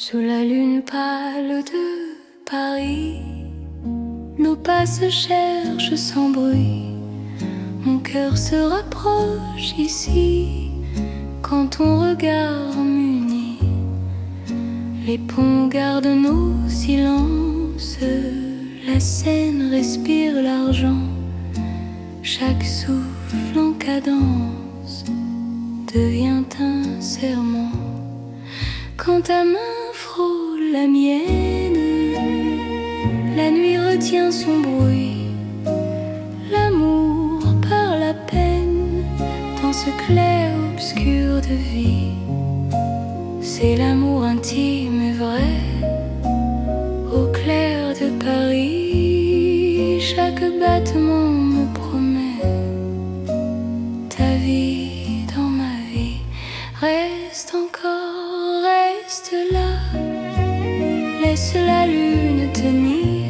Sous la lune pâle de Paris, nos pas se cherchent sans bruit. Mon cœur se rapproche ici quand ton regard m'unit. Les ponts gardent nos silences, la Seine respire l'argent. Chaque souffle en cadence devient un serment. Quand ta main frôle la mienne, la nuit retient son bruit. L'amour parle à peine dans ce clair-obscur de vie. C'est l'amour intime et vrai, au clair de Paris. Chaque battement me promet ta vie dans ma vie. Reste encore, reste là, laisse la lune tenir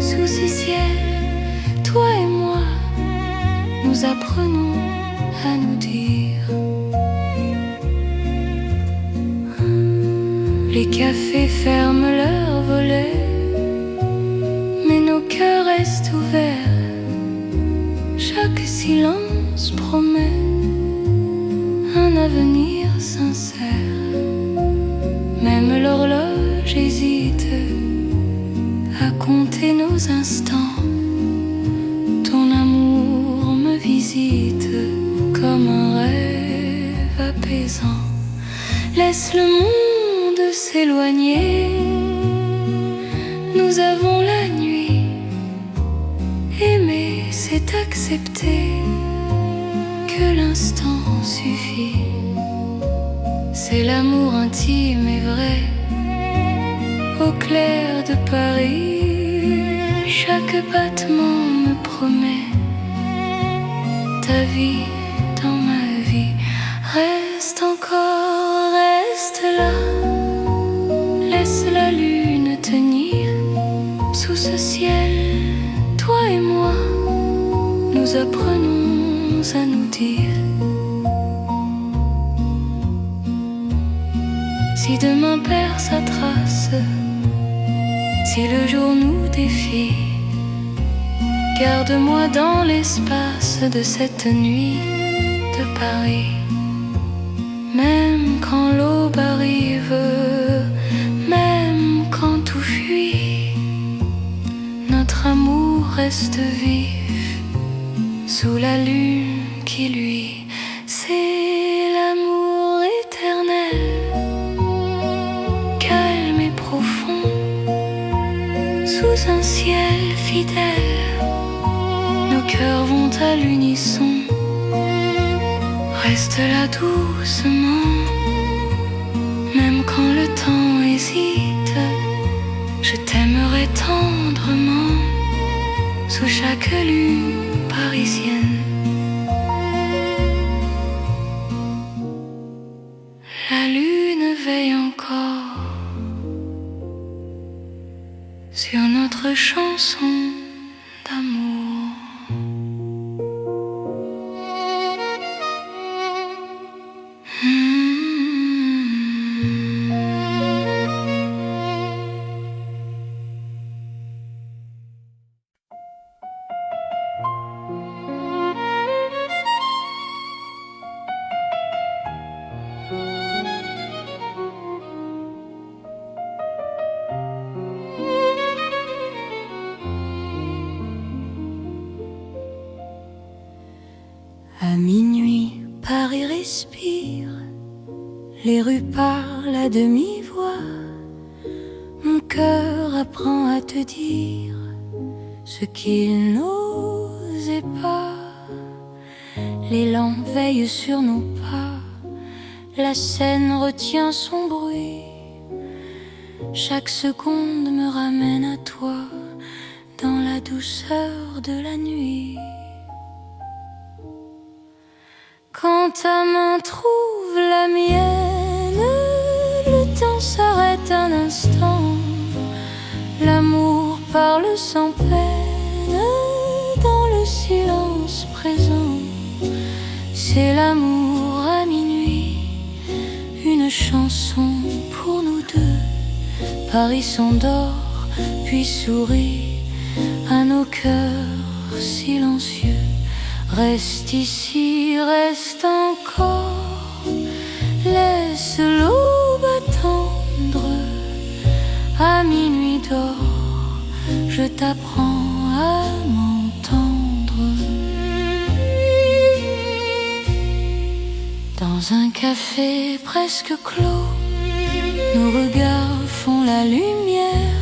sous ces ciels. Toi et moi, nous apprenons à nous dire. Les cafés ferment leurs volets, mais nos cœurs restent ouverts. Chaque silence promet un avenir sincère. Même l'horloge hésite à compter nos instants. Ton amour me visite comme un rêve apaisant. Laisse le monde s'éloigner, nous avons la nuit. Aimer, c'est accepter que l'instant suffit. C'est l'amour intime et vrai, au clair de Paris. Chaque battement me promet ta vie dans ma vie. Reste encore, reste là, laisse la lune tenir sous ce ciel. Toi et moi, nous apprenons à nous dire. Si demain perd sa trace, si le jour nous défie, garde-moi dans l'espace de cette nuit de Paris. Même quand l'aube arrive, même quand tout fuit, notre amour reste vif sous la lune qui luit. C'est l'amour éternel, calme et profond, sous un ciel fidèle. Nos cœurs vont à l'unisson. Reste là doucement, même quand le temps hésite. Je t'aimerai tendrement sous chaque lune parisienne. La lune veille encore sur notre chanson d'amour. À minuit, Paris respire, les rues parlent à demi-voix. Mon cœur apprend à te dire ce qu'il n'osait pas. L'élan veille sur nos pas, la Seine retient son bruit. Chaque seconde me ramène à toi, dans la douceur de la nuit. Quand ta main trouve la mienne, le temps s'arrête un instant. L'amour parle sans peine dans le silence présent. C'est l'amour à minuit, une chanson pour nous deux. Paris s'endort, puis sourit à nos cœurs silencieux. Reste ici, reste encore, laisse l'aube attendre. À minuit d'or, je t'apprends à m'entendre. Dans un café presque clos, nos regards font la lumière.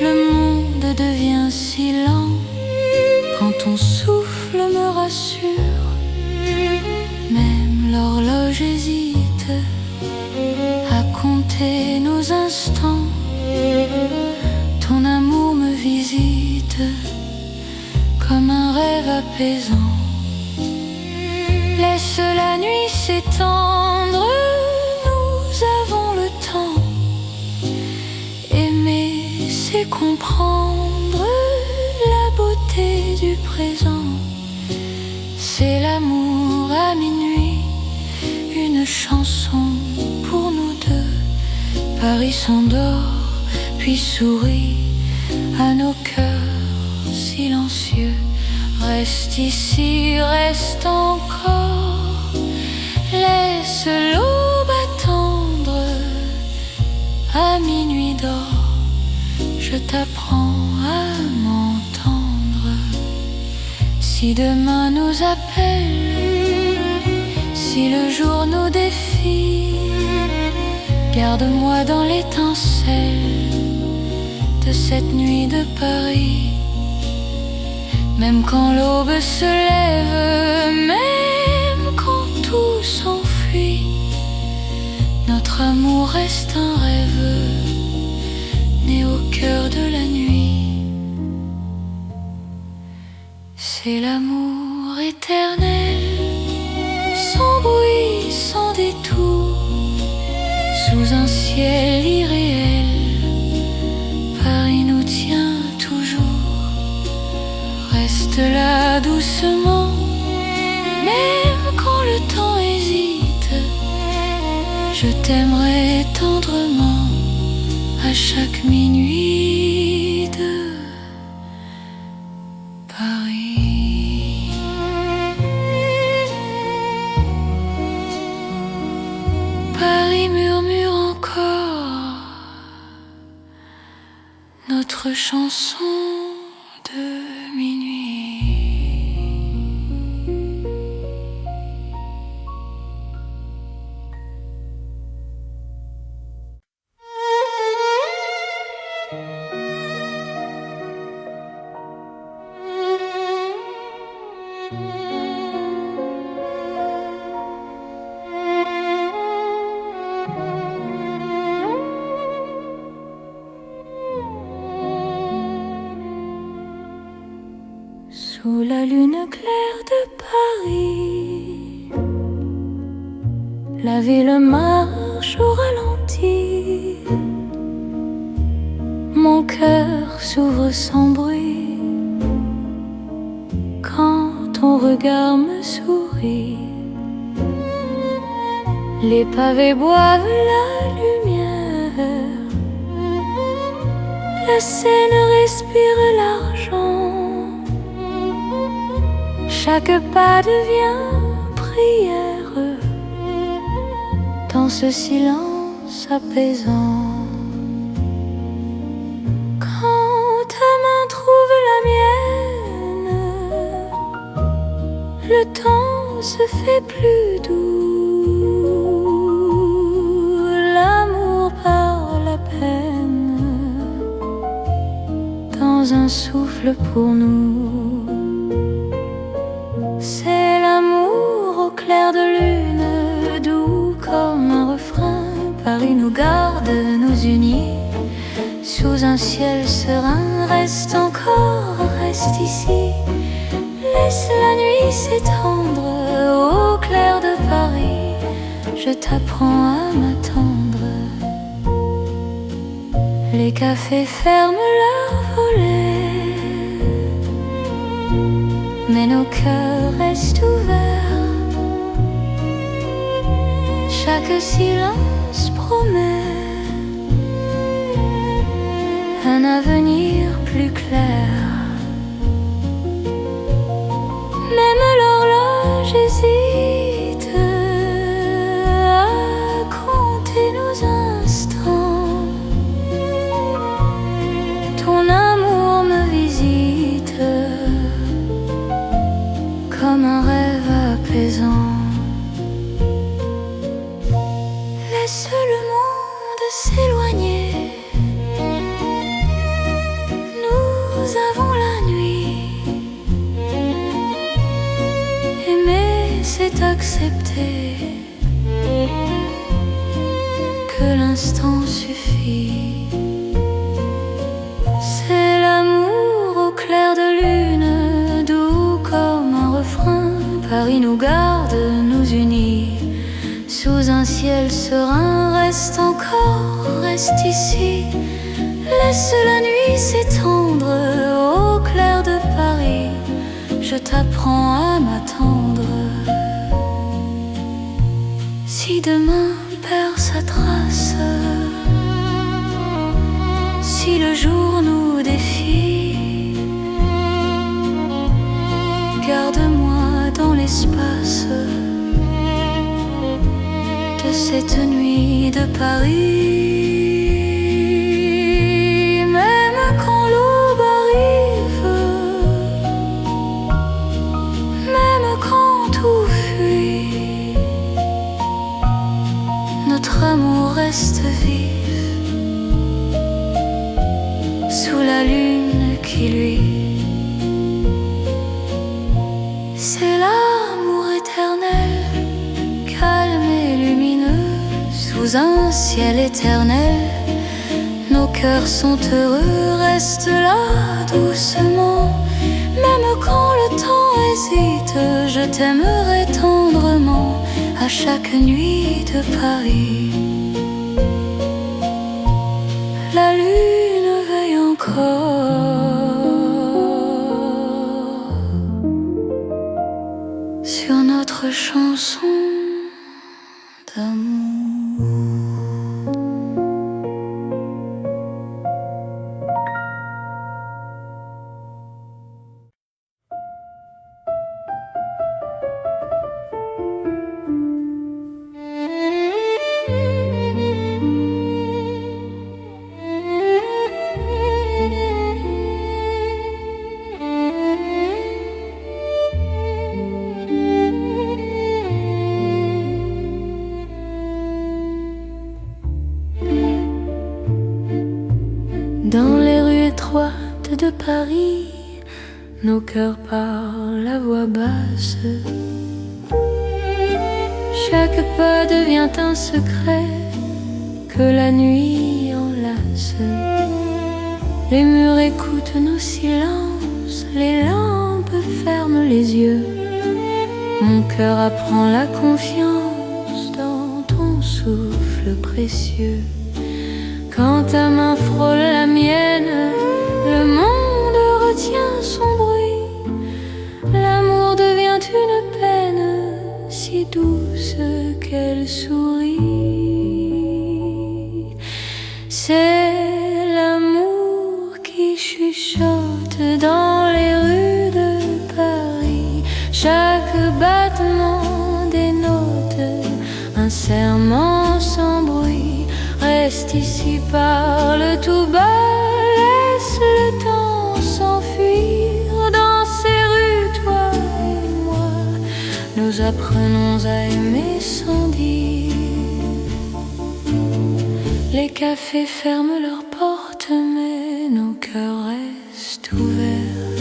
Le monde devient si lent, quand ton souffle me rassure. Même l'horloge hésite à compter nos instants. Ton amour me visite comme un rêve apaisant. Laisse la nuit s'étendre, nous avons le temps. Aimer, c'est comprendre la beauté du présent. C'est l'amour à minuit, une chanson pour nous deux. Paris s'endort, puis sourit à nos cœurs silencieux. Reste ici, reste encore, laisse l'aube attendre. À minuit d'or, je t'apprends à m'entendre. Si demain nous appelle, si le jour nous défie, garde-moi dans l'étincelle de cette nuit de Paris. Même quand l'aube se lève, même quand tout s'enfuit, notre amour reste un rêve né au cœur de la nuit. C'est l'amour éternel, sans bruit, sans détour, sous un ciel irréel. Paris nous tient toujours. Reste là doucement, même quand le temps hésite. Je t'aimerai tendrement à chaque minuit de Paris. Paris murmure encore notre chanson de minuit. Sous la lune claire de Paris, la ville marche au ralenti. Mon cœur s'ouvre sans bruit quand ton regard me sourit. Les pavés boivent la lumière, la Seine respire l'argent. Chaque pas devient prière dans ce silence apaisant. Quand ta main trouve la mienne, le temps se fait plus doux. L'amour par la peine dans un souffle pour nous. C'est l'amour au clair de lune, doux comme un refrain. Paris nous garde, nous unit sous un ciel serein. Reste encore, reste ici, laisse la nuit s'étendre. Au clair de Paris, je t'apprends à m'attendre. Les cafés ferment leurs volets, mais nos cœurs restent ouverts. Chaque silence promet un avenir plus clair. Même l'horloge hésite à compter nos instants. Ton amour me visite comme un rêve apaisant. Laisse le monde s'éloigner. Nous avons la nuit. Aimer, c'est accepter que l'instant suffit. C'est l'amour au clair de lune, doux comme un refrain. Paris nous garde, nous unit. Sous un ciel serein, reste encore, reste ici. Laisse la nuit s'étendre au clair de Paris. Je t'apprends à m'attendre. Si demain perd sa trace, si le jour nous défie, garde-moi dans l'espace de cette nuit de Paris. Même quand l'aube arrive, même quand tout fuit, notre amour reste vif sous la lune qui luit. C'est l'amour éternel, calme et lumineux, sous un ciel éternel. Nos cœurs sont heureux, reste là doucement. Même quand le temps hésite, je t'aimerai tendrement à chaque nuit de Paris. La lune veille encore sur notre chanson d'amour. Dans les rues étroites de Paris, nos cœurs parlent à voix basse. Chaque pas devient un secret que la nuit enlace. Les murs écoutent nos silences, les lampes ferment les yeux. Mon cœur apprend la confiance dans ton souffle précieux. Quand ta main frôle la mienne, le monde retient son bruit. L'amour devient une peine si douce qu'elle sourit. C'est l'amour qui chuchote dans les rues de Paris. Chaque battement dénote un serment sans bruit. Reste ici, parle tout bas, laisse le temps s'enfuir. Dans ces rues, toi et moi, nous apprenons à aimer sans dire. Les cafés ferment leurs portes, mais nos cœurs restent ouverts.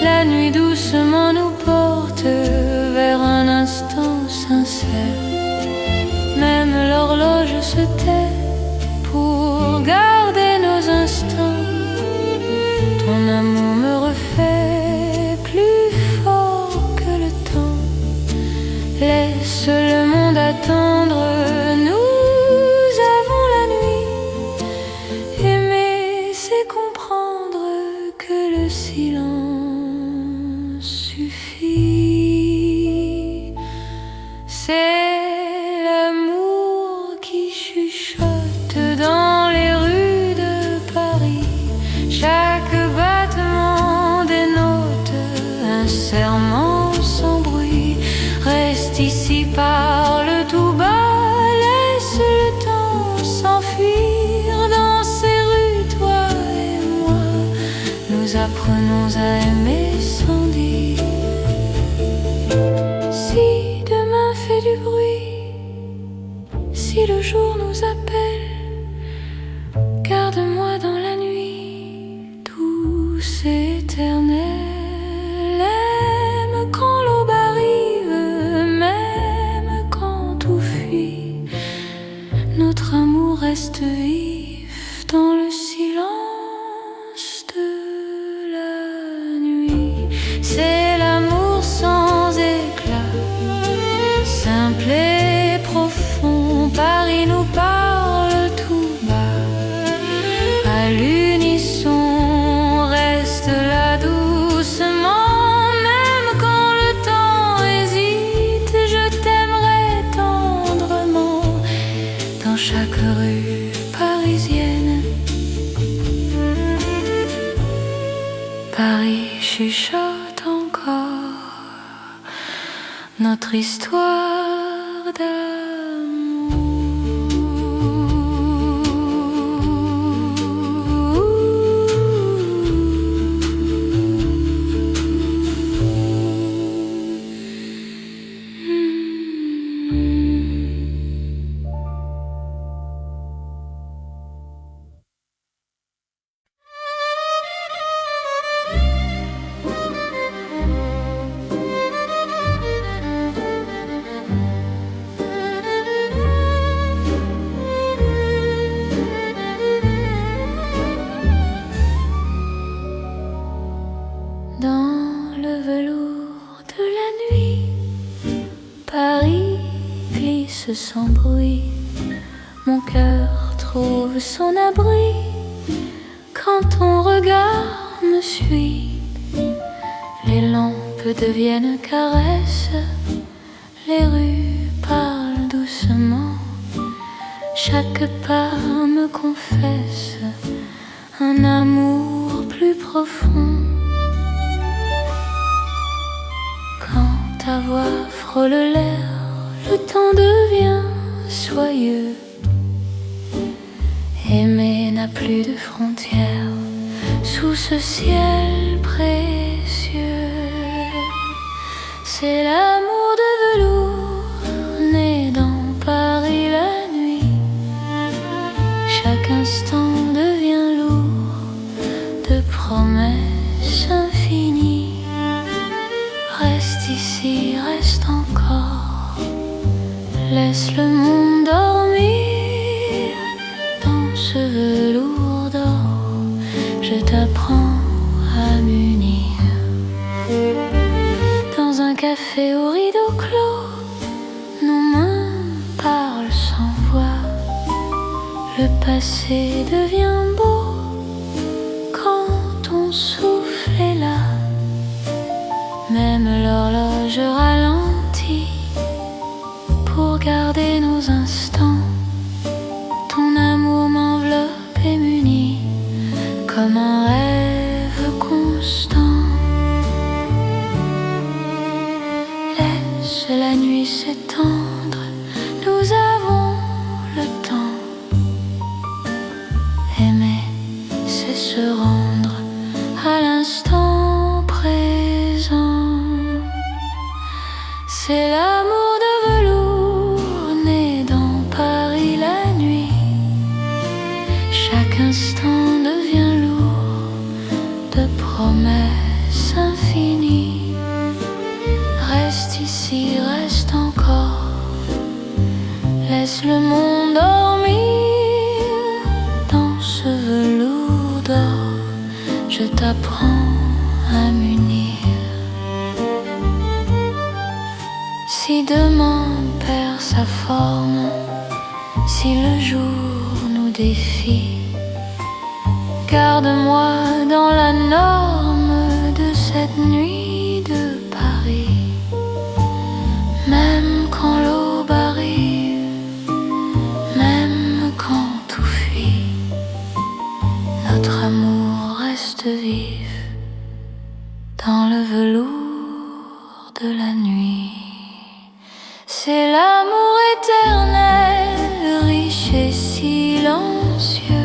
La nuit doucement nous porte vers un instant sincère. Même l'horloge se tait pour garder nos instants. Ton amour me refait plus fort que le temps. Laisse le monde attendre, nous avons la nuit. Aimer, c'est comprendre que le silence suffit. C'est l'amour qui chuchote dans les rues chaque battement des notes, un serment sans bruit. Reste ici, parle tout bas, laisse le temps s'enfuir. Dans ces rues, toi et moi, nous apprenons à aimer sans dire. Si demain fait du bruit, si le jour nous appelle, garde-moi dans la nuit, douce et éternelle. Aime quand l'aube arrive, même quand tout fuit. Notre amour reste vif dans le silence de la nuit. C'est l'amour sans éclat, simple et profond. Paris nous parle tout bas, à l'unisson. Reste là doucement, même quand le temps hésite. Je t'aimerai tendrement dans chaque rue parisienne. Paris chuchote encore notre histoire dans le velours de la nuit. Paris glisse sans bruit, mon cœur trouve son abri quand ton regard me suit. Les lampes deviennent caresses, les rues parlent doucement. Chaque pas me confesse un amour plus profond. Quand ta voix frôle l'air, le temps devient soyeux. Aimer n'a plus de frontières sous ce ciel précieux. C'est l'amour de velours né dans Paris la nuit. Chaque instant devient lourd de promesses infinies. Reste ici, reste encore, laisse le monde dormir. Dans ce velours d'or, je t'apprends à m'unir. Dans un café au rideau clos, nos mains parlent sans voix. Le passé devient beau quand ton souffle est là. Même l'horloge ralentit pour garder nos instants. Ton amour m'enveloppe et m'unit comme un rêve constant. Laisse la nuit s'étendre, nous avons le temps. Aimer, c'est se rendre à l'instant présent. C'est l'amour de velours né dans Paris la nuit. Chaque instant devient lourd de promesses infinies. Reste ici, reste encore, laisse le monde dormir. Dans ce velours d'or, je t'apprends à m'unir. Si demain perd sa forme, si le jour nous défie, garde-moi dans la norme de cette nuit de Paris. Même quand l'aube arrive, même quand tout fuit, notre amour reste reste vif dans le velours de la nuit. C'est l'amour éternel, riche et silencieux,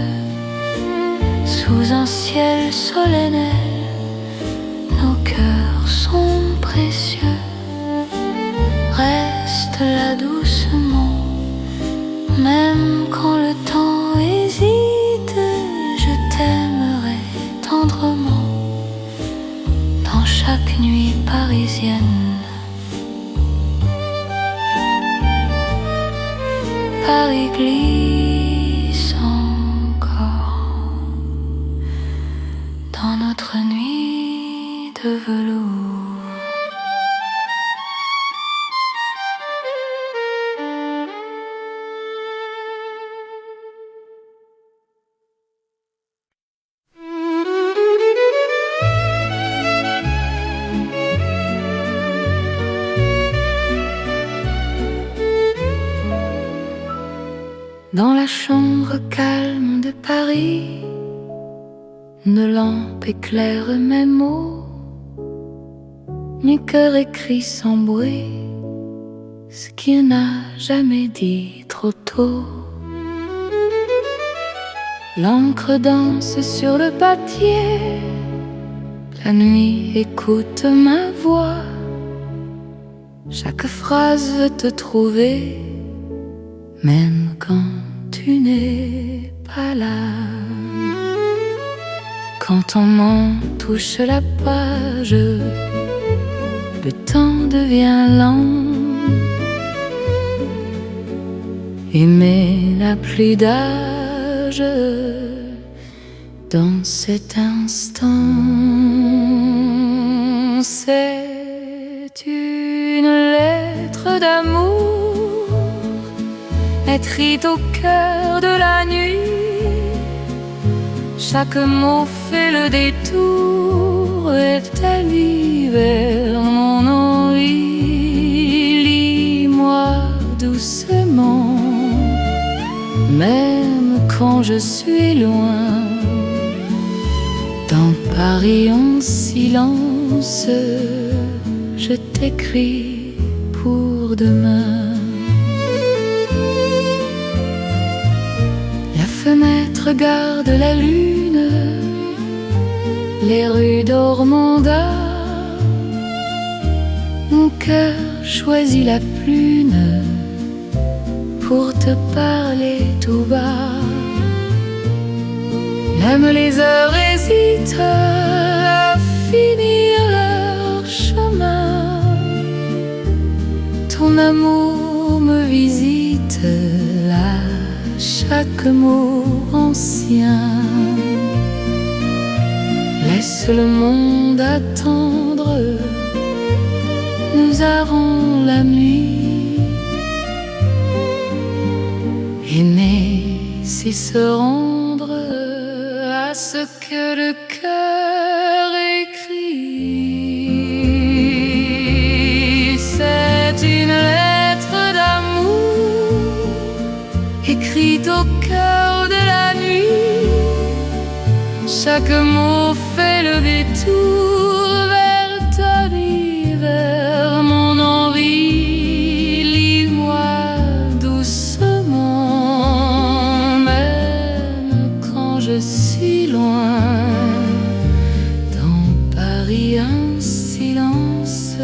sous un ciel solennel, nos cœurs sont précieux. Reste là doucement, même quand le temps hésite, je t'aimerai tendrement dans chaque nuit parisienne. Paris glisse encore dans notre nuit de velours. Dans la chambre calme de Paris, nos lampes éclairent mes mots, mes cœurs écrits sans bruit ce qu'il n'a jamais dit trop tôt. L'encre danse sur le papier, la nuit écoute ma voix, chaque phrase veut te trouver, même quand tu n'es pas là. Quand ton main touche la page, le temps devient lent. Aimer n'a plus d'âge dans cet instant. C'est une lettre d'amour écrite au cœur de la nuit. Chaque mot fait le détour est allé vers mon envie. Lis-moi doucement, même quand je suis loin. Dans Paris en silence, je t'écris pour demain. La fenêtre regarde la lune, les rues d'Ormanda. Mon cœur choisit la plume pour te parler tout bas. Même les heures hésitent à finir leur chemin. Ton amour me visite là, chaque mot ancien. Laisse le monde attendre, nous avons la nuit. Aimer, c'est se rendre à ce que le cœur écrit. C'est une lettre d'amour écrite au cœur de la nuit. Chaque mot fait le détour vers ta vie, vers mon envie. Lis-moi doucement, même quand je suis loin. Dans Paris un silence,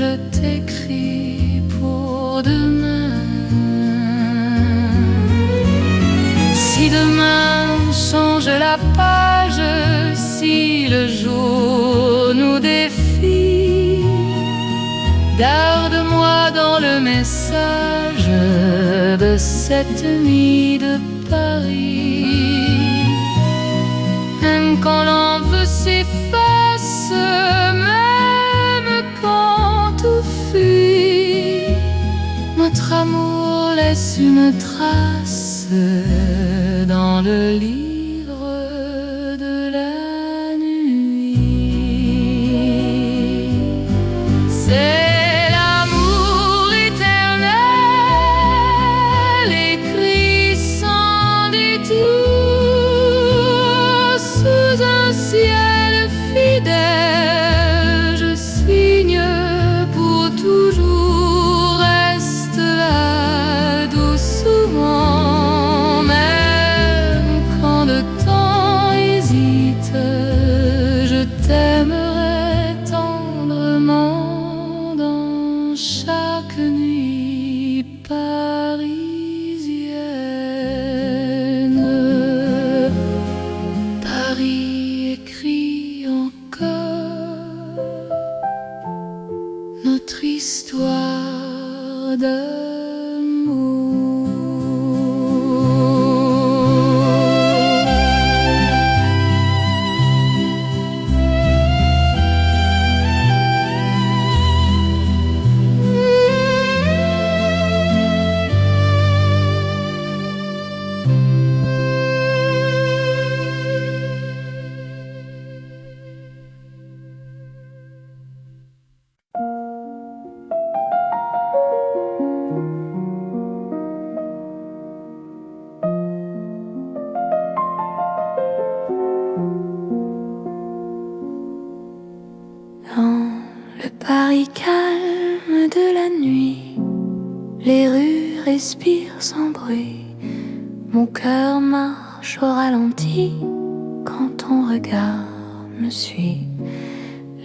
je t'écris pour demain. Si demain change la page, si le jour nous défie, garde-moi dans le message de cette nuit de Paris. Même quand l'envie s'efface, même quand tout fuit, notre amour laisse une trace dans le livre de la nuit. C'est l'amour éternel écrit sans détour sous un histoire d'amour. Dans le Paris calme de la nuit, les rues respirent sans bruit. Mon cœur marche au ralenti quand ton regard me suit.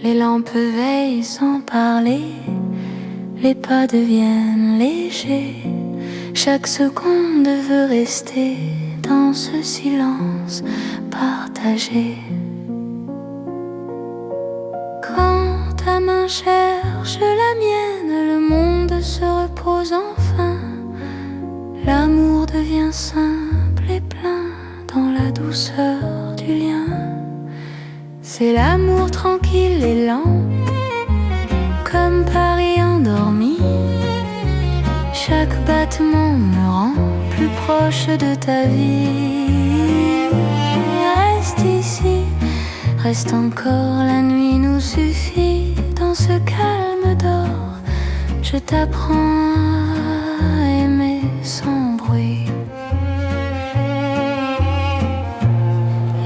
Les lampes veillent sans parler, les pas deviennent légers. Chaque seconde veut rester dans ce silence partagé. Quand ta main cherche la mienne, le monde se repose enfin. L'amour devient simple et plein dans la douceur du lien. C'est l'amour tranquille et lent, comme Paris endormi. Chaque battement me rend plus proche de ta vie. Reste ici, reste encore, la nuit nous suffit. Dans ce calme d'or, je t'apprends à aimer sans bruit.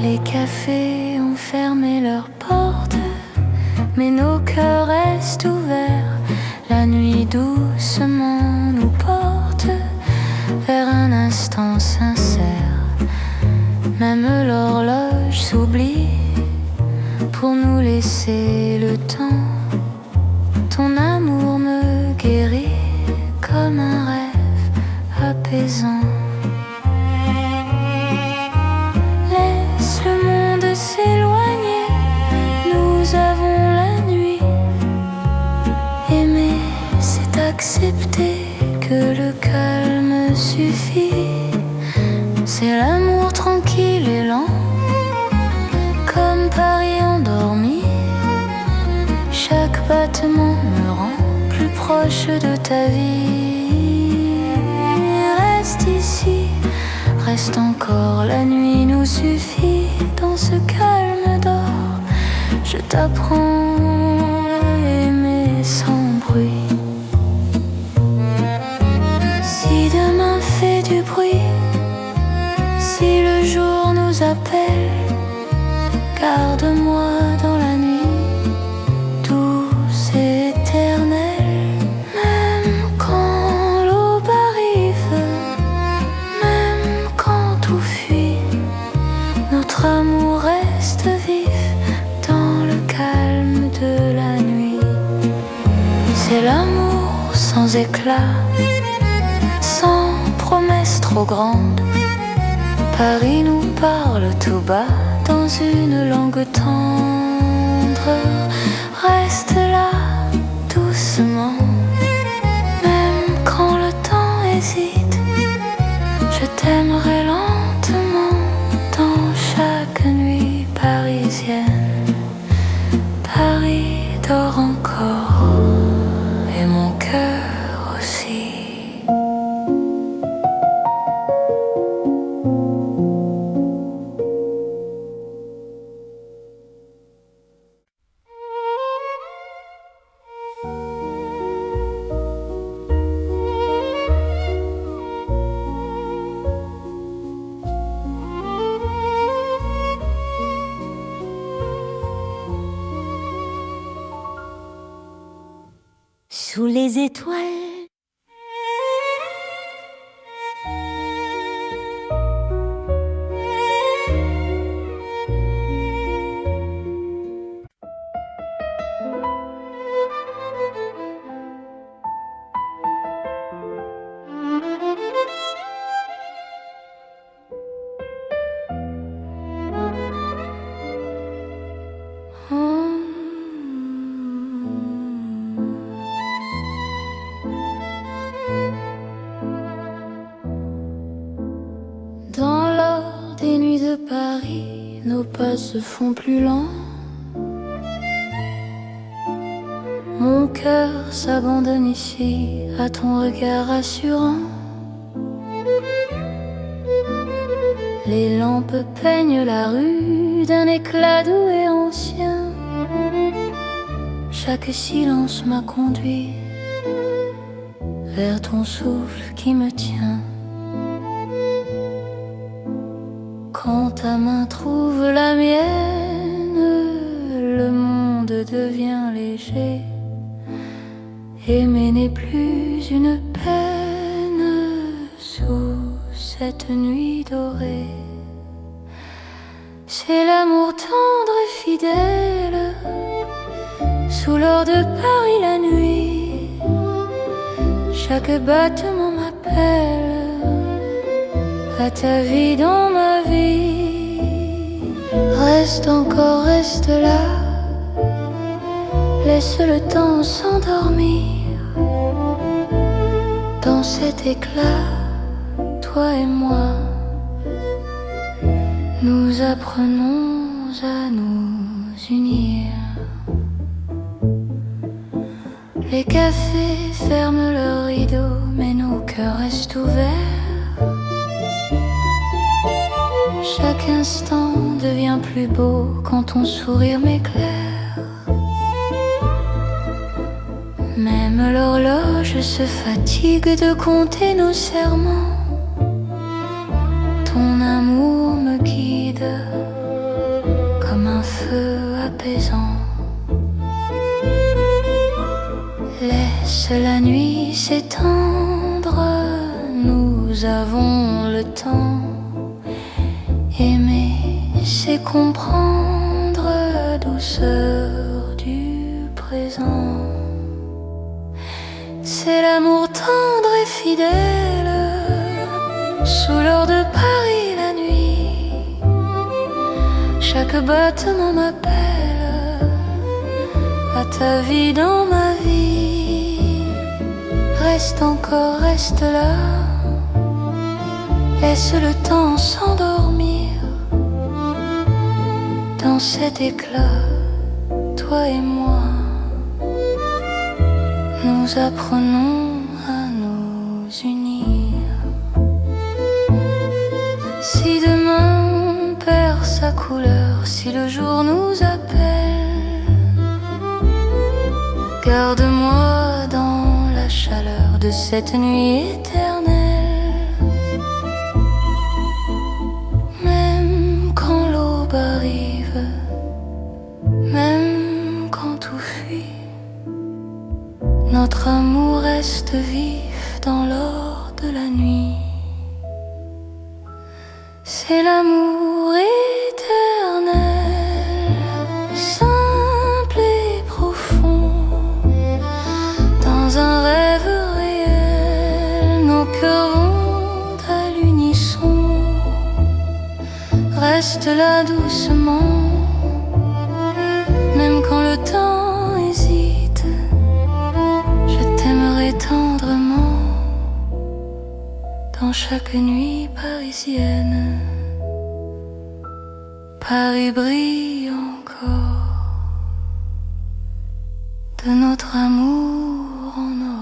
Les cafés ont fermé leurs portes, mais nos cœurs restent ouverts. La nuit doucement nous porte vers un instant sincère. Même l'horloge s'oublie pour nous laisser le temps. Ton amour me guérit comme un rêve apaisant. Laisse le monde s'éloigner, nous avons la nuit. Aimer, c'est accepter que le calme suffit. C'est l'amour tranquille et lent, comme Paris endormi. Chaque battement me rend plus proche de ta vie. Reste ici, reste encore, la nuit nous suffit. Dans ce calme d'or, je t'apprends à aimer sans bruit. Si demain fait du bruit, si le jour nous appelle, garde-moi dans la nuit, douce et éternelle. Même quand l'aube arrive, même quand tout fuit, notre amour reste vif dans le calme de la nuit. C'est l'amour sans éclat, sans promesse trop grande. Paris nous parle tout bas dans une langue tendre. Reste là, doucement, même quand le temps hésite. Je t'aimerai lentement dans chaque nuit parisienne. Paris dort encore et mon cœur aussi. Sous les étoiles, se font plus lents. Mon cœur s'abandonne ici à ton regard rassurant. Les lampes peignent la rue d'un éclat doux et ancien. Chaque silence m'a conduit vers ton souffle qui me tient. Quand ta main trouve la mienne, le monde devient léger. Aimer n'est plus une peine sous cette nuit dorée. C'est l'amour tendre et fidèle sous l'or de Paris la nuit. Chaque battement m'appelle à ta vie dans ma vie. Reste encore, reste là, laisse le temps s'endormir. Dans cet éclat, toi et moi, nous apprenons à nous unir. Les cafés ferment leurs rideaux, mais nos cœurs restent ouverts. Chaque instant devient plus beau quand ton sourire m'éclaire. Même l'horloge se fatigue de compter nos serments. Ton amour me guide comme un feu apaisant. Laisse la nuit s'étendre, nous avons le temps. Aimer, c'est comprendre la douceur du présent. C'est l'amour tendre et fidèle sous l'or de Paris la nuit. Chaque battement m'appelle à ta vie dans ma vie. Reste encore, reste là, laisse le temps s'endormir. Dans cet éclat, toi et moi, nous apprenons à nous unir. Si demain on perd sa couleur, si le jour nous appelle, garde-moi dans la chaleur de cette nuit éternelle. Même quand l'aube arrive, même quand tout fuit, notre amour reste vif dans l'or de la nuit. C'est l'amour éternel, simple et profond. Dans un rêve réel, nos cœurs vont à l'unisson. Reste là doucement, même quand le temps hésite. Je t'aimerai tendrement dans chaque nuit parisienne. Paris brille encore de notre amour en or.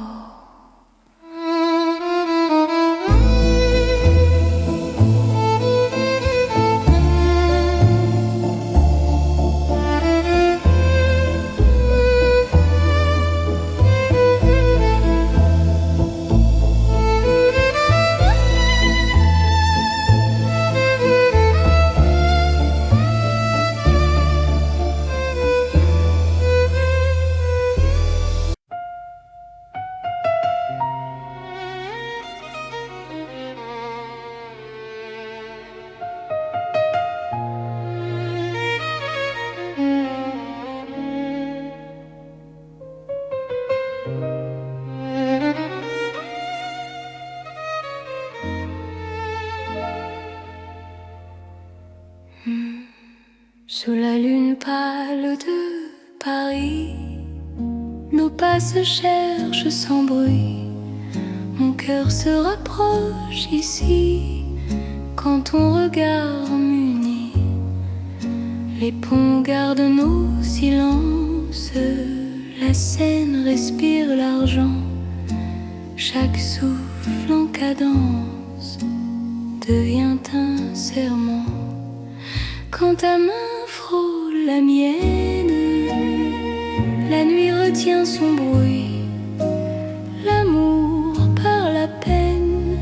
Sous la lune pâle de Paris, nos pas se cherchent sans bruit. Mon cœur se rapproche ici quand ton regard m'unit. Les ponts gardent nos silences, la Seine respire l'argent, chaque souffle en cadence devient un serment. Quand ta main frôle la mienne, la nuit retient son bruit. L'amour par la peine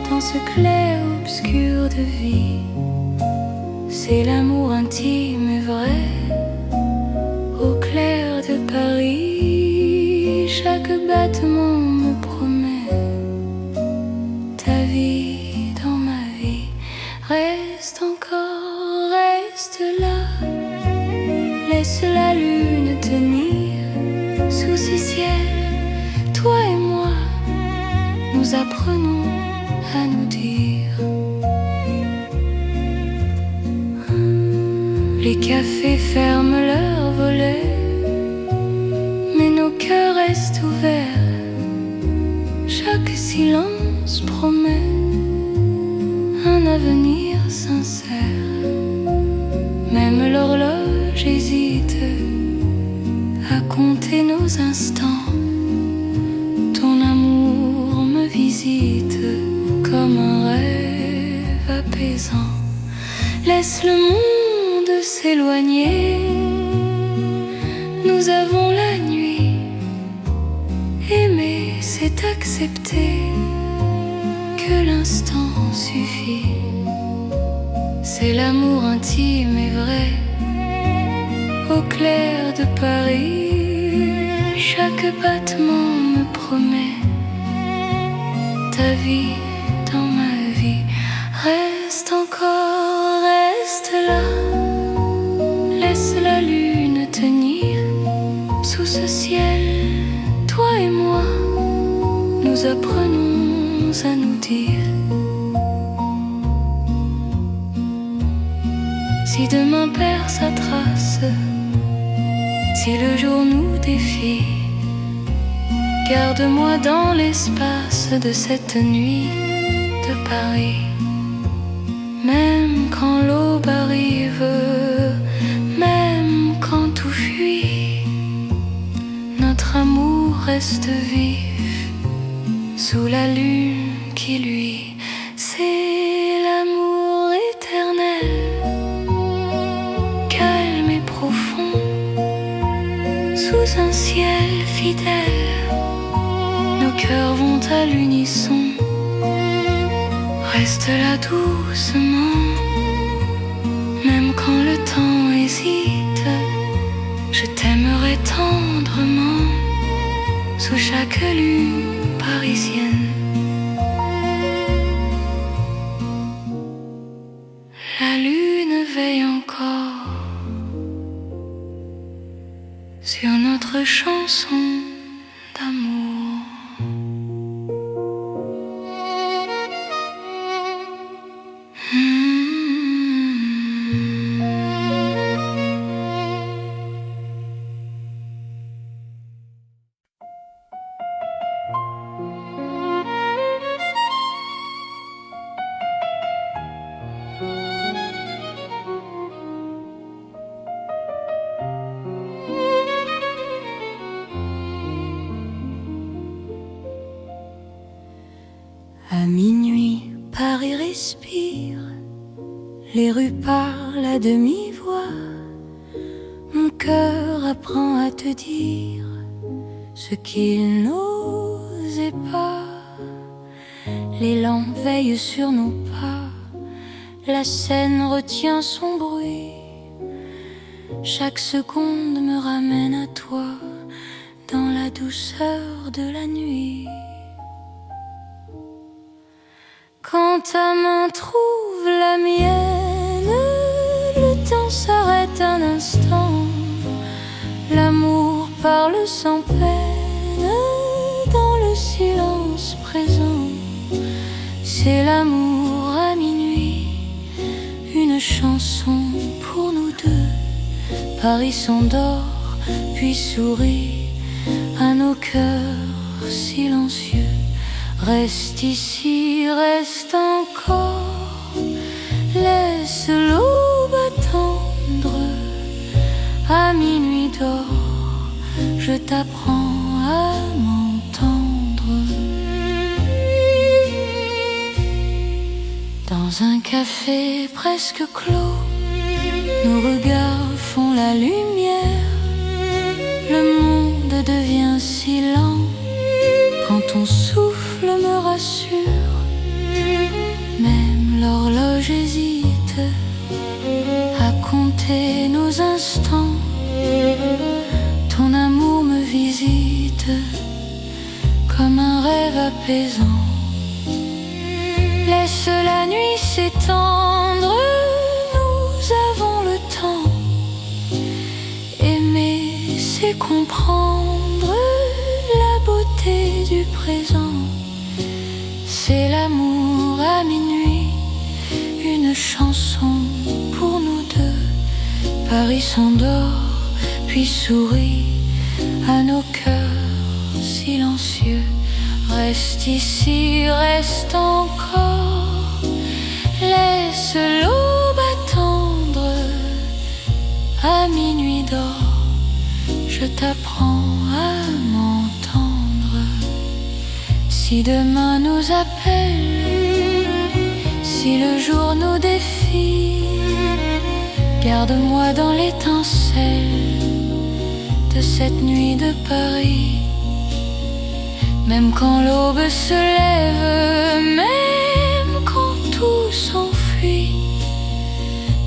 dans ce clair-obscur de vie. C'est l'amour intime et vrai, au clair de Paris. Chaque battement me promet ta vie dans ma vie. Reste encore, reste là, laisse la lune tenir sous ce ciel. Toi et moi, nous apprenons à nous dire. Les cafés ferment leurs volets, mais nos cœurs restent ouverts. Chaque silence promet un avenir sincère. Même l'horloge hésite à compter nos instants. Ton amour me visite comme un rêve apaisant. Laisse le monde s'éloigner, nous avons la nuit. Aimer, c'est accepter que l'instant suffit. C'est l'amour intime et vrai, au clair de Paris. Chaque battement me promet ta vie dans ma vie. Reste encore, reste là, laisse la lune tenir sous ce ciel. Toi et moi, nous apprenons à nous dire. Si demain perd sa trace, si le jour nous défie, garde-moi dans l'espace de cette nuit de Paris. Même quand l'aube arrive, même quand tout fuit, notre amour reste vif sous la lune qui luit. C'est l'amour éternel, calme et profond, sous un ciel fidèle. Nos cœurs vont à l'unisson. Reste là doucement, même quand le temps hésite. Je t'aimerai tendrement, sous chaque lune parisienne. La lune veille encore sur notre chanson d'amour. À minuit, Paris respire, les rues parlent à demi-voix. Mon cœur apprend à te dire ce qu'il n'osait pas. L'élan veille sur nos pas, la Seine retient son bruit. Chaque seconde me ramène à toi, dans la douceur de la nuit. Quand ta main trouve la mienne, le temps s'arrête un instant. L'amour parle sans peine, dans le silence présent. C'est l'amour à minuit, une chanson pour nous deux. Paris s'endort, puis sourit à nos cœurs silencieux. Reste ici, reste encore, laisse l'aube attendre. À minuit d'or, je t'apprends à m'entendre. Dans un café presque clos, nos regards font la lumière. Le monde devient si lent quand ton souffle me rassure. Même l'horloge hésite à compter nos instants. Ton amour me visite comme un rêve apaisant. Laisse la nuit s'étendre, nous avons le temps. Aimer, c'est comprendre la beauté du présent. C'est l'amour à minuit, une chanson pour nous deux. Paris s'endort, puis sourit à nos cœurs silencieux. Reste ici, reste encore, laisse l'aube attendre. À minuit d'or, je t'apprends à m'entendre. Si demain nous appelle, si le jour nous défie, garde-moi dans l'étincelle de cette nuit de Paris. Même quand l'aube se lève, même quand tout s'enfuit,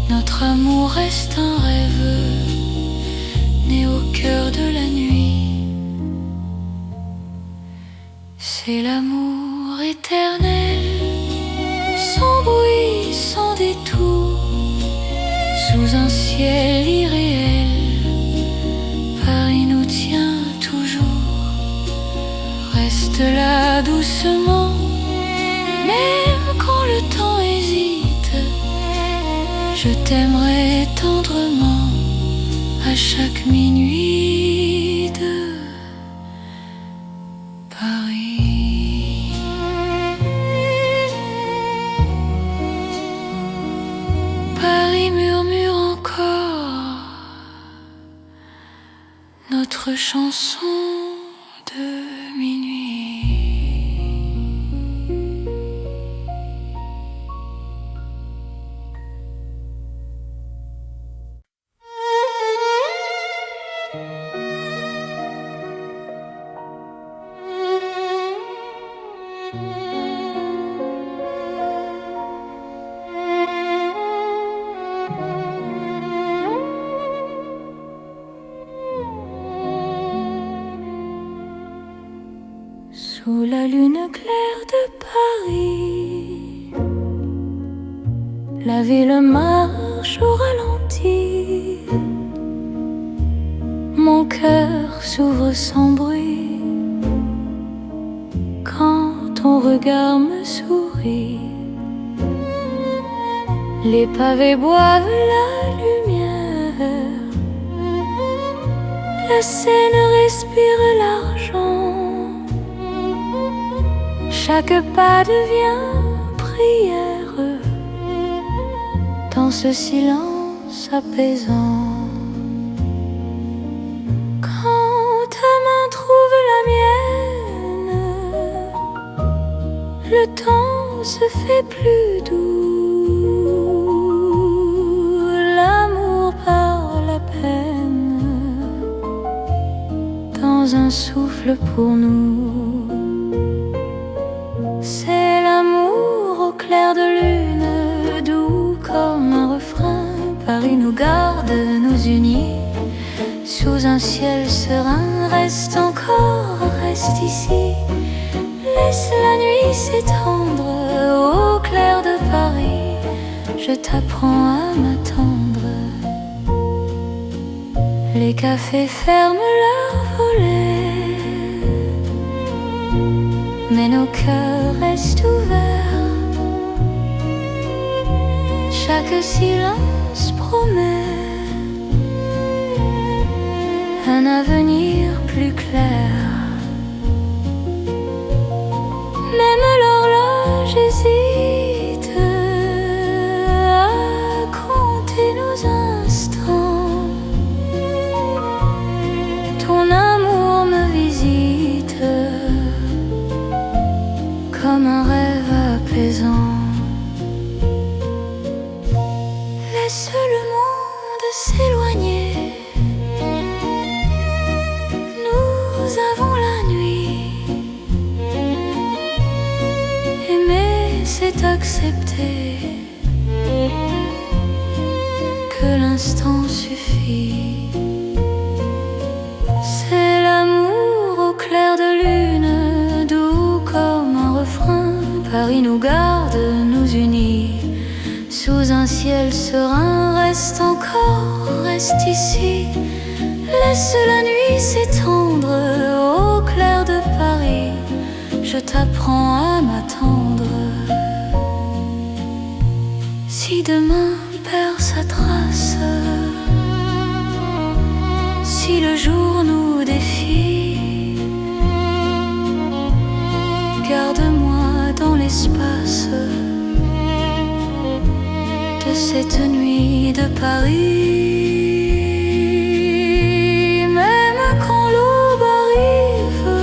notre amour reste un rêve né au cœur de la nuit. C'est l'amour éternel, sans bruit, sans détour, sous un ciel irréel. Paris nous tient toujours. Reste là doucement, même quand le temps hésite. Je t'aimerai tendrement à chaque minuit de Paris. Paris murmure encore notre chanson de minuit. Sous la lune claire de Paris, la ville marche au ralenti. Mon cœur s'ouvre sans bruit quand ton regard me sourit. Les pavés boivent la lumière, la Seine respire l'argent. Chaque pas devient prière dans ce silence apaisant. Quand ta main trouve la mienne, le temps se fait plus doux. L'amour par la peine dans un souffle pour nous. C'est l'amour au clair de lune, doux comme un refrain. Paris nous garde, nous unit sous un ciel serein. Reste encore, reste ici, laisse la nuit s'étendre. Au clair de Paris, je t'apprends à m'attendre. Les cafés ferment leurs volets, mais nos cœurs restent ouverts. Chaque silence promet un avenir plus clair. Même l'horloge hésite à compter nos instants. d'accepter que l'instant suffit. C'est l'amour au clair de lune, doux comme un refrain. Paris nous garde, nous unit sous un ciel serein. Reste encore, reste ici, laisse la nuit s'étendre au clair de Paris. Je t'apprends à m'attendre. Si demain perd sa trace, si le jour nous défie, garde-moi dans l'espace de cette nuit de Paris. Même quand l'aube arrive,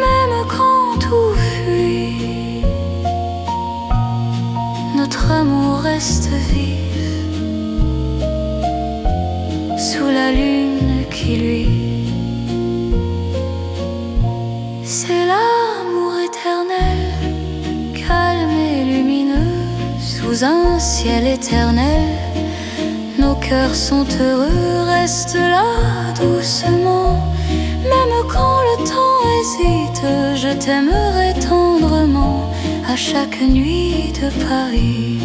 même quand tout fuit, notre amour reste vif sous la lune qui luit. C'est l'amour éternel, calme et lumineux, sous un ciel éternel. Nos cœurs sont heureux, reste là doucement. Même quand le temps hésite, je t'aimerai tendrement à chaque nuit de Paris.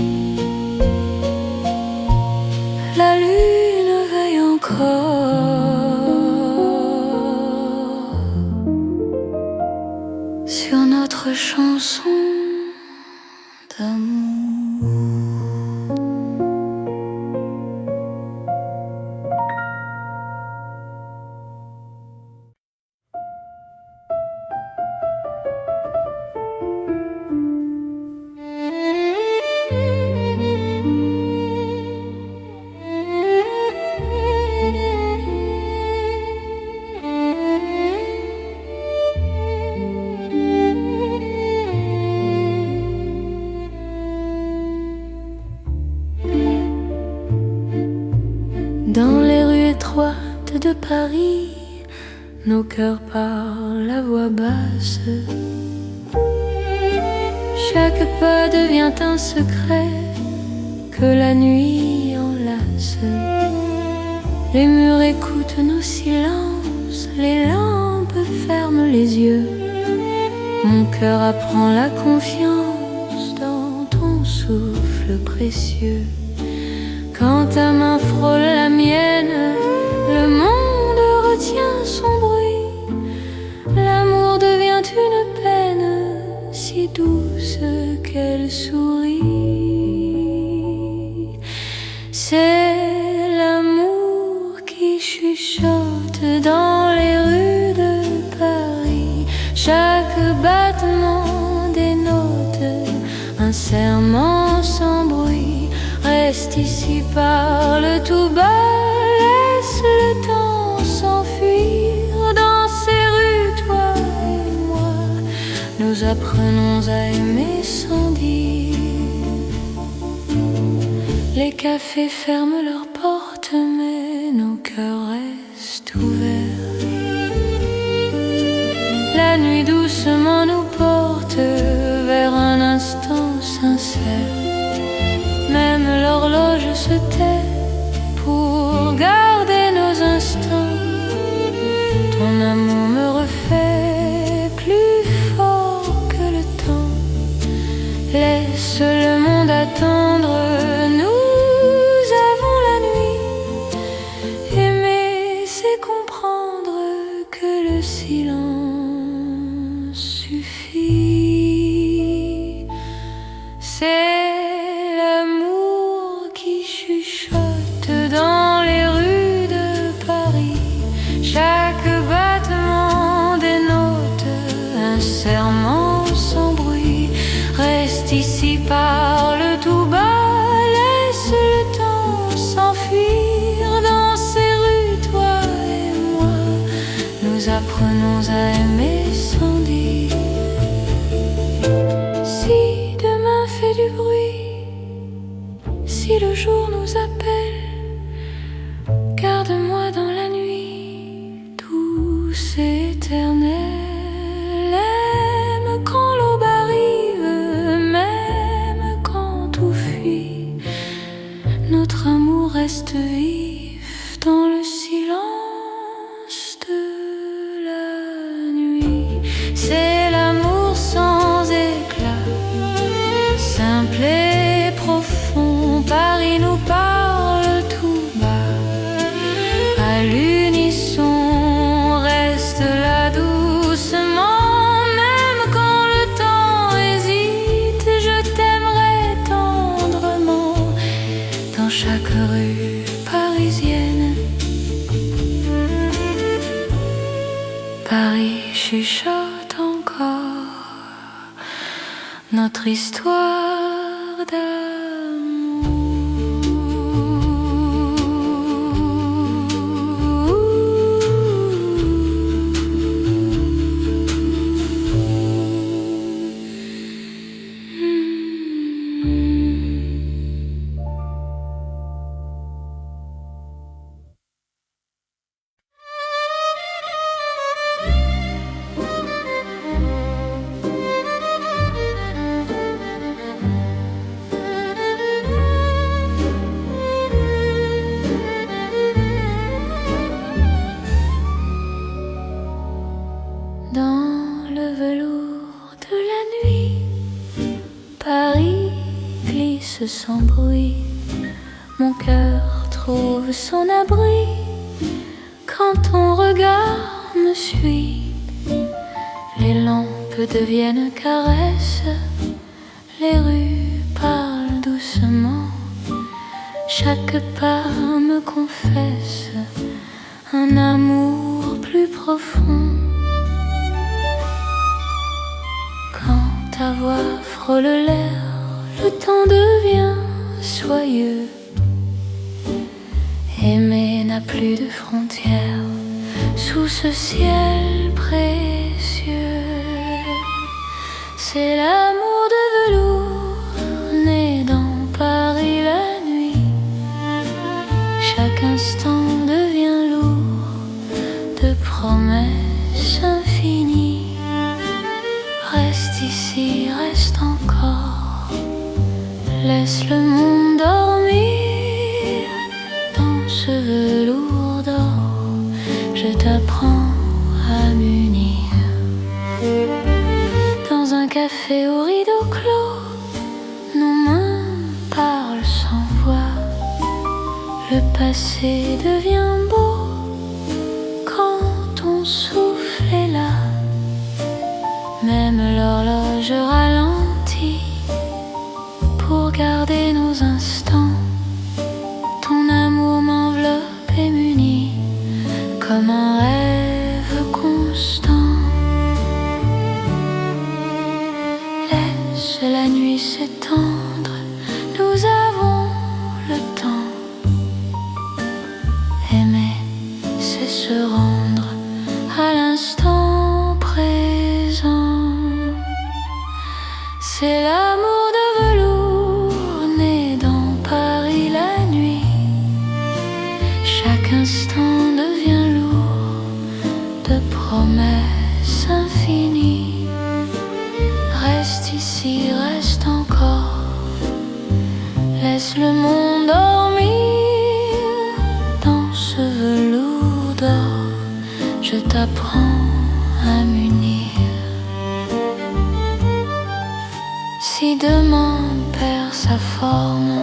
La lune veille encore sur notre chanson d'amour. Dans les rues étroites de Paris, nos cœurs parlent à voix basse. Chaque pas devient un secret que la nuit enlace. Les murs écoutent nos silences, les lampes ferment les yeux. Mon cœur apprend la confiance dans ton souffle précieux. Quand ta main frôle la mienne, le monde retient son bruit. L'amour devient une peine si douce qu'elle sourit. C'est l'amour qui chuchote dans les rues de Paris. Chaque battement dénote un serment sans bruit. Reste ici, parle tout bas, laisse le temps s'enfuir. Dans ces rues, toi et moi, nous apprenons à aimer sans dire. Les cafés ferment leurs portes, mais nos cœurs restent ouverts. La nuit doucement nous porte vers un instant sincère. Même l'horloge se tait pour garder nos instants. Ton amour me refait plus fort que le temps. Laisse le monde attendre, nous avons la nuit. Aimer, c'est comprendre que le silence suffit. C'est dans les rues de Paris. Chaque battement dénote un serment sans bruit. Reste ici, parle tout bas, laisse le temps s'enfuir. Dans ces rues, toi et moi, nous apprenons à aimer sans dire. Si demain fait du bruit, si le jour nous appelle, garde-moi dans la nuit douce et éternelle. Aime quand l'aube arrive. dans le silence de la nuit. C'est l'amour sans éclat, simple et profond. Paris nous parle tout bas, à l'unisson, reste là doucement. Même quand le temps hésite, je t'aimerai tendrement. Dans chaque rue parisienne, Paris chuchote encore notre histoire dans le velours de la nuit. Paris glisse sans bruit, mon cœur trouve son abri quand ton regard me suit. Les lampes deviennent caresses, les rues parlent doucement. Chaque pas me confesse un amour plus profond. Quand ta voix frôle l'air, le temps devient soyeux. Aimer n'a plus de frontières sous ce ciel précieux. C'est l'amour de velours né dans Paris la nuit. Chaque instant devient lourd de promesses infinies. Reste ici, reste encore, laisse le monde dormir. Dans ce velours d'or, je t'apprends à m'unir. Dans un café au rideau clos, nos mains parlent sans voix. Le passé devient beau quand ton souffle est là. Même l'horloge ralentit pour garder nos instants. Ton amour m'enveloppe et m'unit comme un rêve constant. Laisse la nuit s'étendre, nous avons le temps. Aimer, c'est se rendre à l'instant présent. C'est l'amour de velours né dans Paris la nuit. Chaque instant devient lourd de promesses infinies. Reste ici, reste encore, laisse le monde dormir. Dans ce velours d'or, je t'apprends à m'unir. Si demain perd sa forme,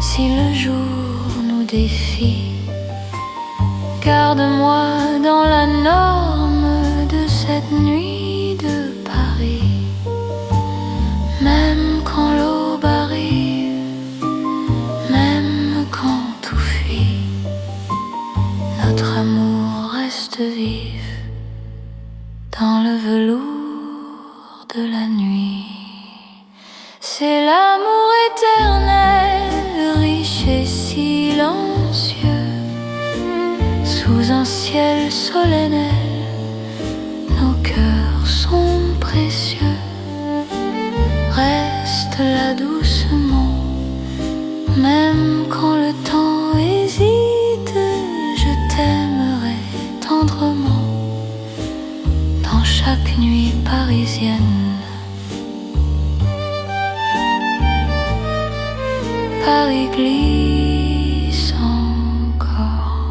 si le jour nous défie, garde-moi dans la norme de cette nuit de Paris. Même quand l'aube arrive, même quand tout fuit, notre amour reste vif dans le velours de la nuit. C'est l'amour éternel, riche et silencieux. Sous un ciel solennel, nos cœurs sont précieux. Reste là doucement, même quand le temps hésite. Je t'aimerai tendrement dans chaque nuit parisienne. Paris glisse encore.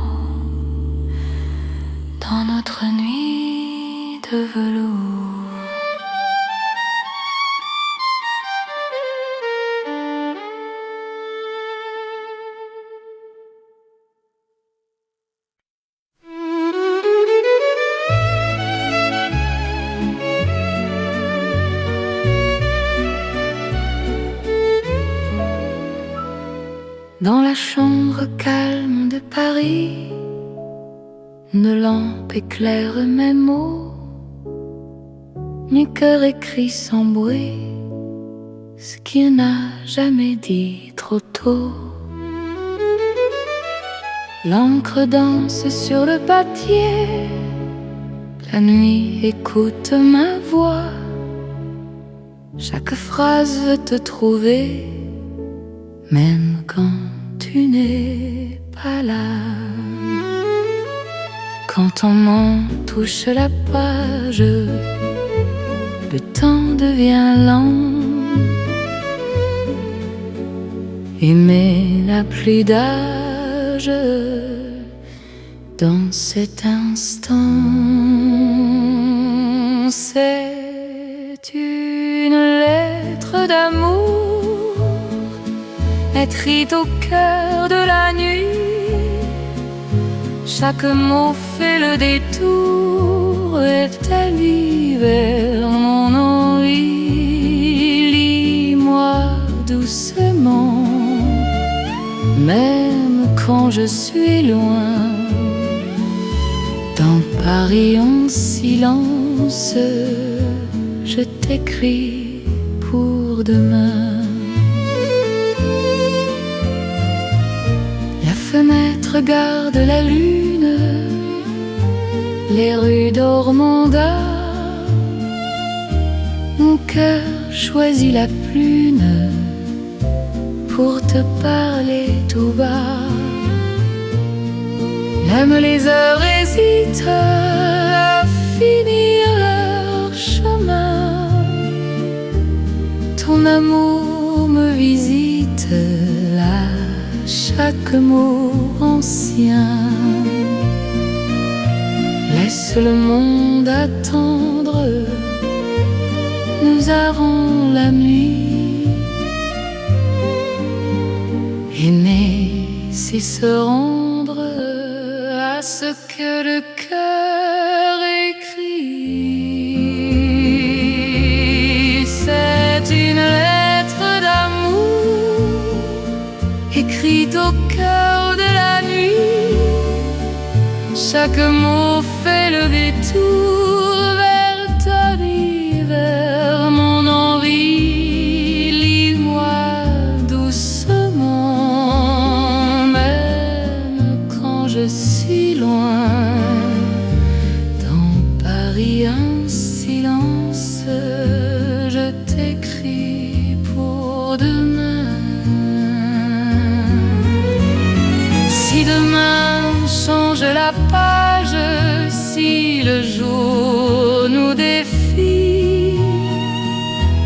la chambre calme de Paris, une lampe éclaire mes mots, mon cœur écrit sans bruit ce qu'il n'a jamais dit trop tôt. L'encre danse sur le papier, la nuit écoute ma voix, chaque phrase veut te trouver, même quand tu n'es pas là. Quand ton main touche la page, le temps devient lent. Aimer n'a plus d'âge dans cet instant. C'est une lettre d'amour écrite au cœur de la nuit. Chaque mot fait le détour et t'allie vers mon envie. Lis-moi doucement, même quand je suis loin. Dans Paris en silence, je t'écris pour demain. La fenêtre garde la lune, les rues d'Ormanda. Mon cœur choisit la prune pour te parler tout bas. Même les heures hésitent à finir leur chemin. Ton amour me visite à chaque mot ancien. Laisse le monde attendre, nous aurons la nuit. Aimer, c'est se rendre à ce que le cœur écrit. C'est une lettre d'amour écrite au cœur de la nuit. Chaque mot fait le détour vers ta vie, vers mon envie. Lis-moi doucement, même quand je suis loin. Dans Paris un silence, je t'écris pour demain. Si demain change la page, si le jour nous défie,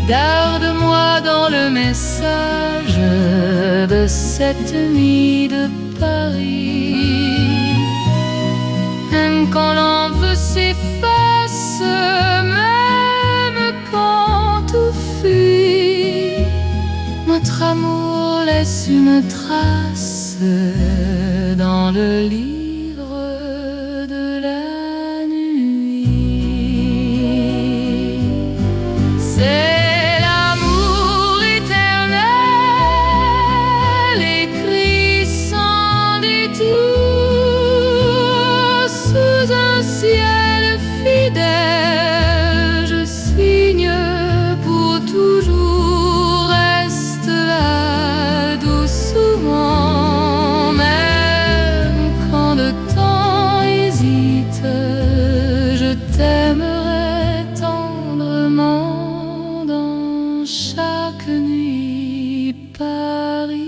garde-moi dans le message de cette nuit de Paris. Même quand l'envie s'efface, même quand tout fuit, notre amour laisse une trace dans le livre de la nuit. C'est l'amour éternel écrit sans détour sous un ciel fidèle. Je signe pour toujours, reste là doucement. Même quand le temps hésite, je t'aimerai tendrement dans chaque nuit parisienne.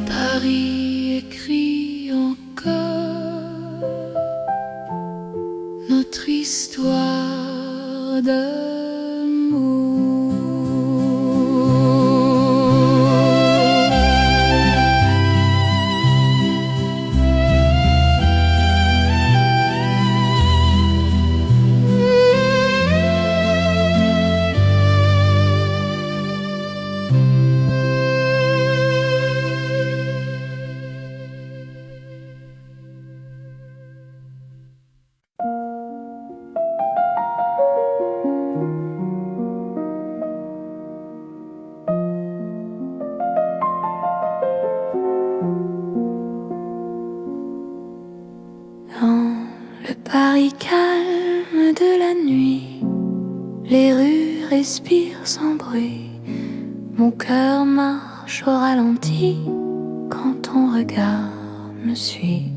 Paris écrit encore Paris calme de la nuit, les rues respirent sans bruit. Mon cœur marche au ralenti quand ton regard me suit.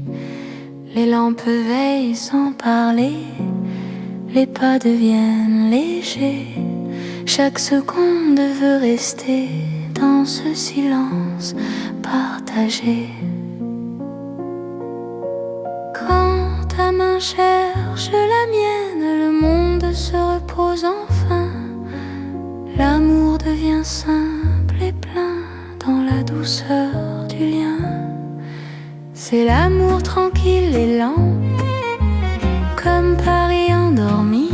Les lampes veillent sans parler, les pas deviennent légers. Chaque seconde veut rester dans ce silence partagé. Quand ta main cherche la mienne, le monde se repose enfin. L'amour devient simple et plein dans la douceur du lien. C'est l'amour tranquille et lent, comme Paris endormi.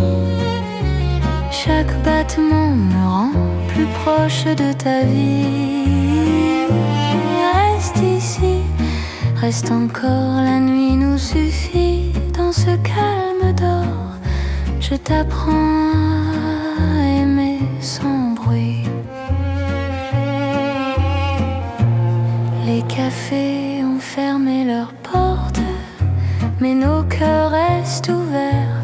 Chaque battement me rend plus proche de ta vie. Reste ici, reste encore, la nuit nous suffit. Dans ce calme d'or, je t'apprends à aimer sans bruit. Les cafés ont fermé leurs portes, mais nos cœurs restent ouverts.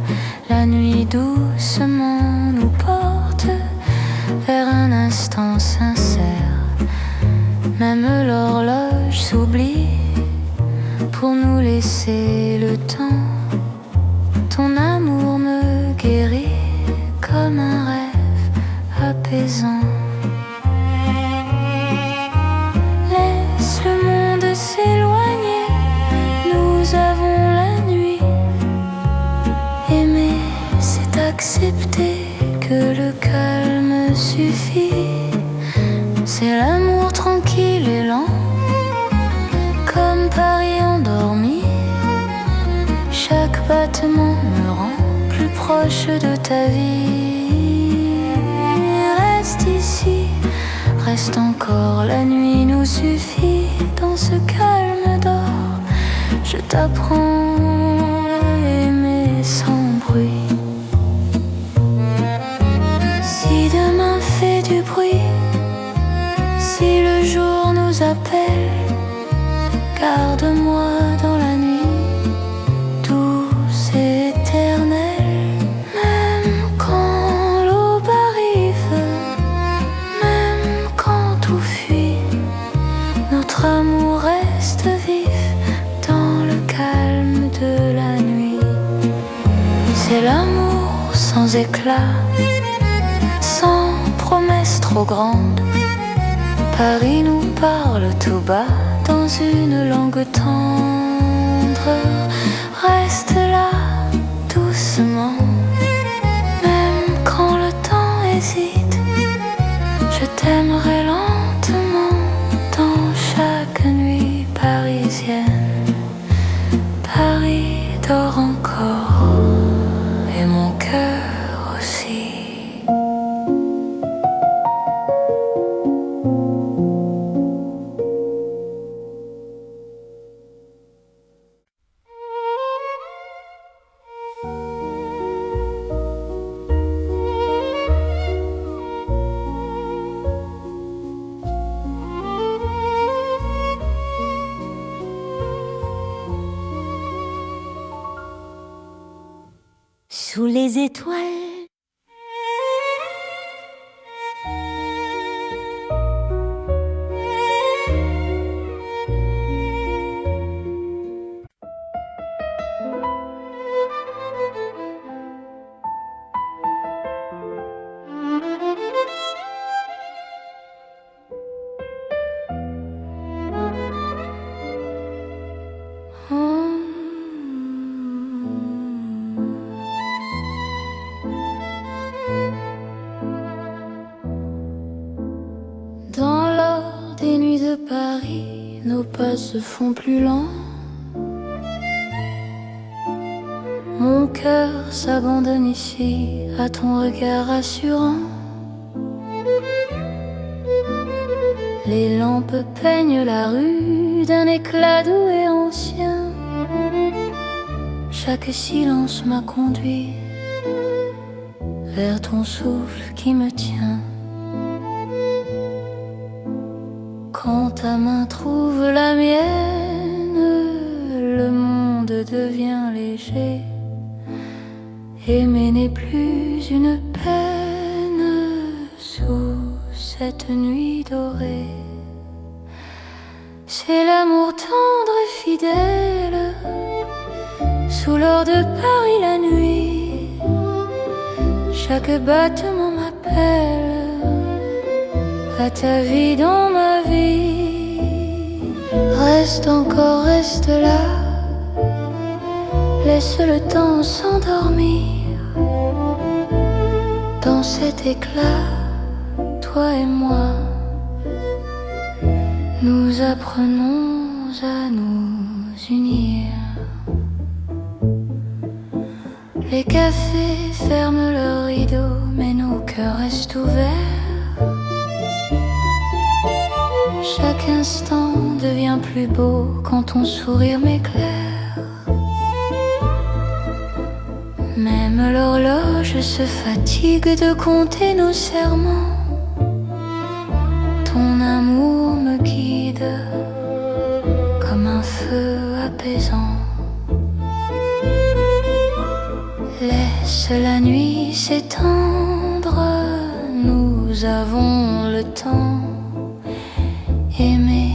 La nuit doucement nous porte vers un instant sincère. Même l'horloge s'oublie pour nous laisser le temps. Ton amour me guérit comme un rêve apaisant. Laisse le monde s'éloigner, nous avons la nuit. Aimer, c'est accepter que le calme suffit. C'est l'amour tranquille et lent, comme Paris endormi. Chaque battement me rend plus proche de ta vie. Reste ici, reste encore, la nuit nous suffit. Dans ce calme d'or, je t'apprends à aimer sans bruit. Si demain fait du bruit, si le jour nous appelle, garde-moi dans la nuit, douce et éternelle. Même quand l'aube arrive, même quand tout fuit, notre amour reste vif dans le calme de la nuit. C'est l'amour sans éclat, sans promesse trop grande. Paris nous parle tout bas dans une langue tendre. Reste là, doucement, même quand le temps hésite. Je t'aimerai lentement dans chaque nuit parisienne. Paris dort encore et mon cœur aussi. Sous les étoiles, dans l'or des nuits de Paris, nos pas se font plus lents. Mon cœur s'abandonne ici à ton regard rassurant. Les lampes peignent la rue d'un éclat doux et ancien. Chaque silence m'a conduit vers ton souffle qui me tient. Quand ta main trouve la mienne, le monde devient léger. Aimer n'est plus une peine sous cette nuit dorée. C'est l'amour tendre et fidèle sous l'or de Paris la nuit. Chaque battement m'appelle à ta vie dans ma vie. Reste encore, reste là, laisse le temps s'endormir. Dans cet éclat, toi et moi, nous apprenons à nous unir. Les cafés ferment leurs rideaux, mais nos cœurs restent ouverts. Chaque instant devient plus beau quand ton sourire m'éclaire. Même l'horloge se fatigue de compter nos serments. Ton amour me guide comme un feu apaisant. Laisse la nuit s'étendre, nous avons le temps. Aimer,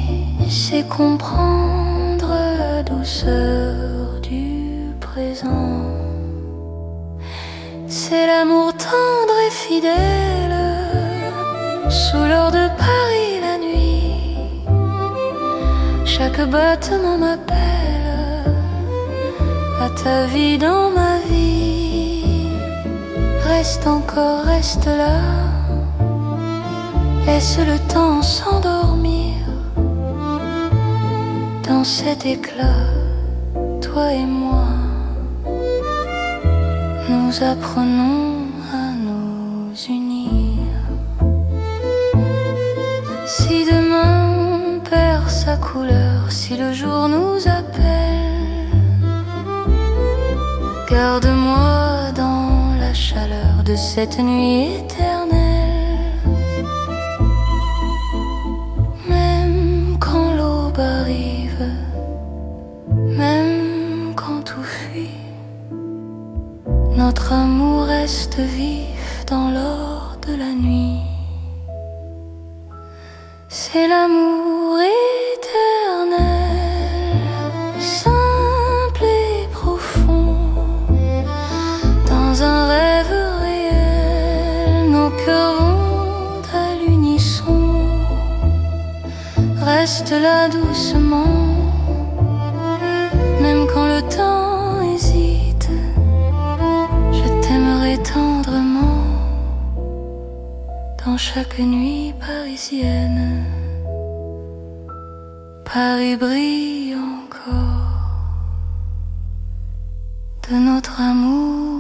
c'est comprendre la douceur du présent. C'est l'amour tendre et fidèle sous l'or de Paris la nuit. Chaque battement m'appelle à ta vie dans ma vie. Reste encore, reste là, laisse le temps s'endormir. Dans cet éclat, toi et moi, nous apprenons à nous unir. Si demain perd sa couleur, si le jour nous appelle, garde-moi dans la chaleur de cette nuit éternelle. Même quand l'aube arrive, même quand tout fuit, notre amour reste vif dans l'or de la nuit. C'est l'amour éternel, simple et profond. Dans un rêve réel, nos cœurs vont à l'unisson. Reste là doucement, même quand le temps hésite. Je t'aimerai tendrement dans chaque nuit parisienne. Paris brille encore de notre amour.